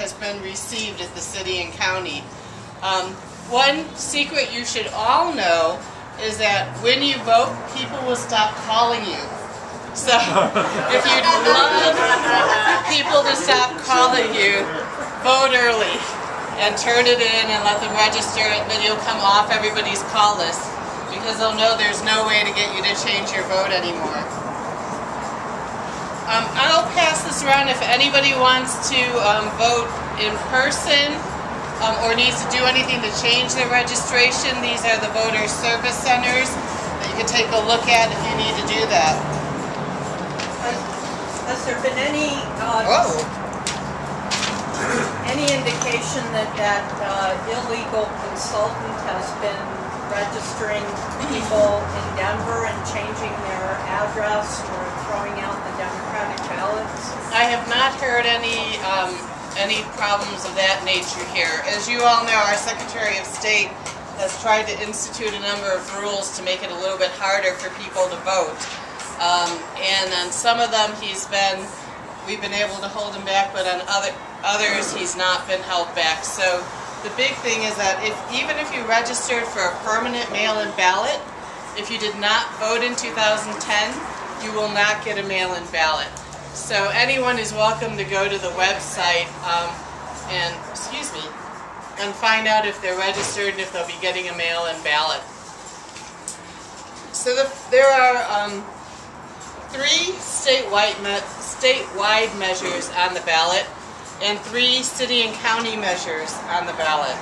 has been received at the city and county. One secret you should all know is that when you vote, people will stop calling you. So if you'd love people to stop calling you, vote early and turn it in and let them register it, and then you'll come off everybody's call list because they'll know there's no way to get you to change your vote anymore. I'll pass this around if anybody wants to vote in person or needs to do anything to change their registration. These are the voter service centers that you can take a look at if you need to do that. Has there been any indication that illegal consultant has been registering people in Denver and changing their address or throwing out the Democratic ballots? I have not heard any problems of that nature here. As you all know, our Secretary of State has tried to institute a number of rules to make it a little bit harder for people to vote. And on some of them we've been able to hold him back, but on others he's not been held back. So the big thing is that even if you registered for a permanent mail-in ballot, if you did not vote in 2010, you will not get a mail-in ballot. So anyone is welcome to go to the website and find out if they're registered and if they'll be getting a mail-in ballot. So there are 3 statewide measures on the ballot and 3 city and county measures on the ballot.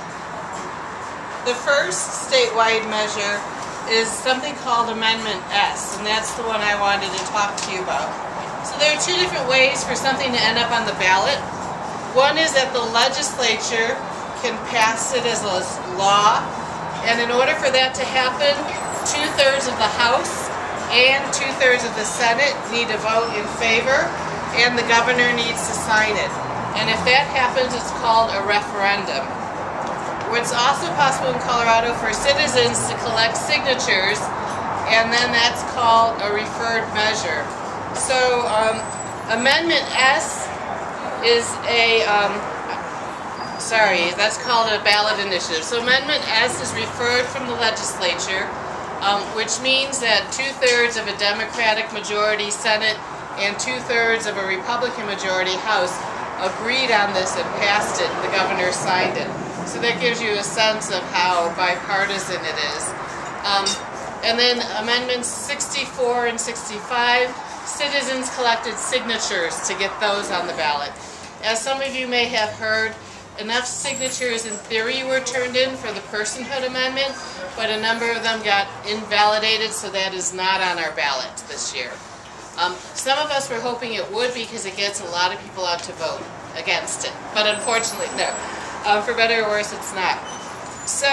The first statewide measure is something called Amendment S, and that's the one I wanted to talk to you about. So there are 2 different ways for something to end up on the ballot. One is that the legislature can pass it as a law, and in order for that to happen, 2/3 of the House and 2/3 of the Senate need to vote in favor, and the governor needs to sign it. And if that happens, it's called a referendum. It's also possible in Colorado for citizens to collect signatures, and then that's called a referred measure. So Amendment S is that's called a ballot initiative. So Amendment S is referred from the legislature, which means that 2/3 of a Democratic majority Senate and 2/3 of a Republican majority House agreed on this and passed it. The governor signed it. So that gives you a sense of how bipartisan it is. And then Amendments 64 and 65, citizens collected signatures to get those on the ballot. As some of you may have heard, enough signatures in theory were turned in for the personhood amendment, but a number of them got invalidated, so that is not on our ballot this year. Some of us were hoping it would because it gets a lot of people out to vote against it, but unfortunately, no. For better or worse, it's not. So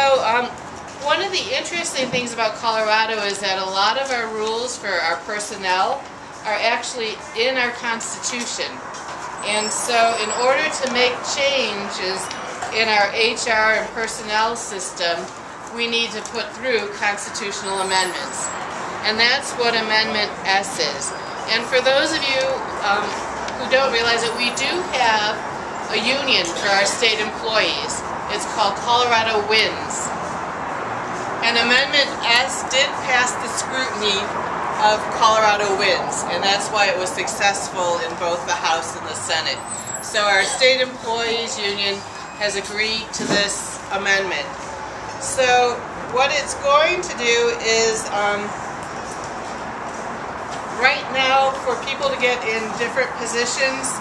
one of the interesting things about Colorado is that a lot of our rules for our personnel are actually in our Constitution. And so in order to make changes in our HR and personnel system, we need to put through constitutional amendments. And that's what Amendment S is. And for those of you who don't realize it, we do have a union for our state employees. It's called Colorado Wins. And Amendment S did pass the scrutiny of Colorado Wins, and that's why it was successful in both the House and the Senate. So our state employees union has agreed to this amendment. So what it's going to do is right now, for people to get in different positions,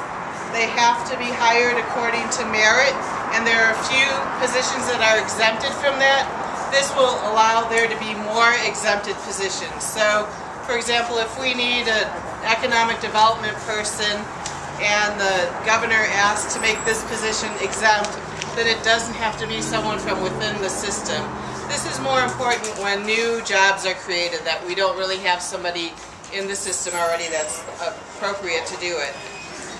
they have to be hired according to merit, and there are a few positions that are exempted from that. This will allow there to be more exempted positions. So, for example, if we need an economic development person and the governor asks to make this position exempt, then it doesn't have to be someone from within the system. This is more important when new jobs are created, that we don't really have somebody in the system already that's appropriate to do it.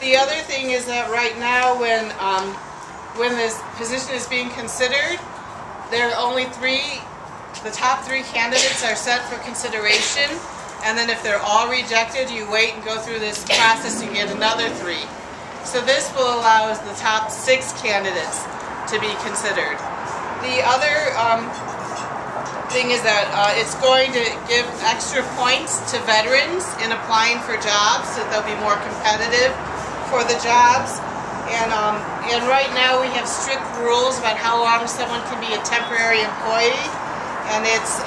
The other thing is that right now when this position is being considered, there are only the top 3 candidates are set for consideration, and then if they're all rejected, you wait and go through this process and get another 3. So this will allow the top 6 candidates to be considered. The other thing is that it's going to give extra points to veterans in applying for jobs, so they'll be more competitive for the jobs. And right now we have strict rules about how long someone can be a temporary employee, and it's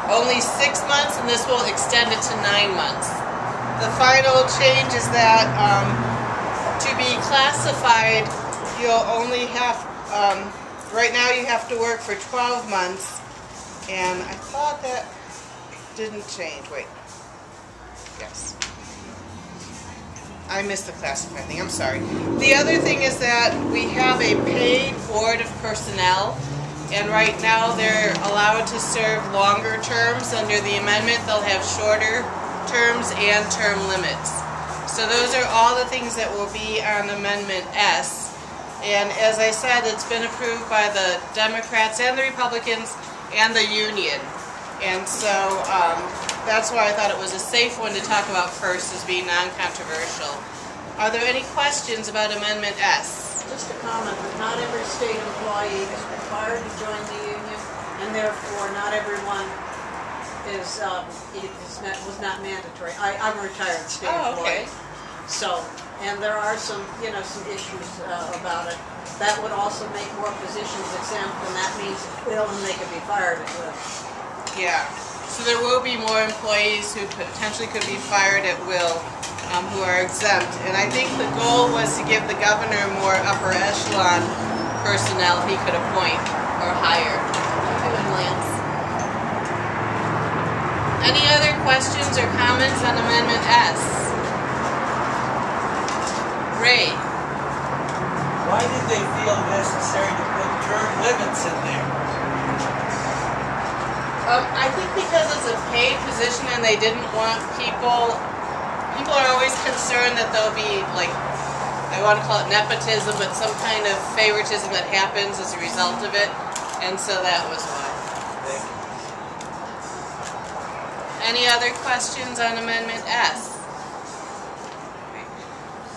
only 6 months, and this will extend it to 9 months. The final change is that to be classified, you'll only have, right now you have to work for 12 months, and I thought that didn't change. Wait. Yes. I missed the classified thing. I'm sorry. The other thing is that we have a paid board of personnel, and right now they're allowed to serve longer terms. Under the amendment, they'll have shorter terms and term limits. So those are all the things that will be on Amendment S. And as I said, it's been approved by the Democrats and the Republicans and the Union. And so that's why I thought it was a safe one to talk about first, as being non-controversial. Are there any questions about Amendment S? Just a comment that not every state employee is required to join the union, and therefore not everyone was not mandatory. I'm a retired state employee. So, and there are some issues about it. That would also make more positions exempt, and that means they could be fired at will. Yeah. So there will be more employees who potentially could be fired at will, who are exempt. And I think the goal was to give the governor more upper echelon personnel he could appoint or hire. Lance. Any other questions or comments on Amendment S? Ray. Why did they feel necessary to put term limits in there? I think because it's a paid position and they didn't want people are always concerned that there'll be, like, I want to call it nepotism, but some kind of favoritism that happens as a result of it, and so that was why. Any other questions on Amendment S?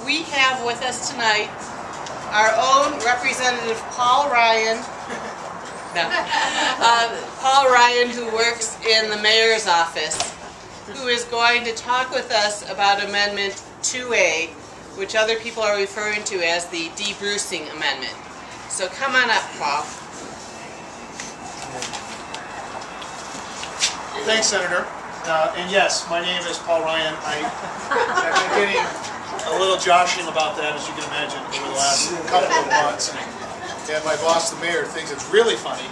We have with us tonight our own Representative Paul Ryan. No. Paul Ryan, who works in the mayor's office, who is going to talk with us about Amendment 2A, which other people are referring to as the de-Brucing Amendment. So come on up, Paul. Thanks, Senator. And yes, my name is Paul Ryan. I've been getting a little joshing about that, as you can imagine, over the last couple of months. And my boss, the mayor, thinks it's really funny,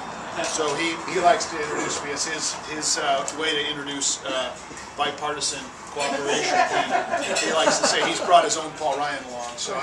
so he likes to introduce me as his way to introduce bipartisan cooperation. He likes to say he's brought his own Paul Ryan along. So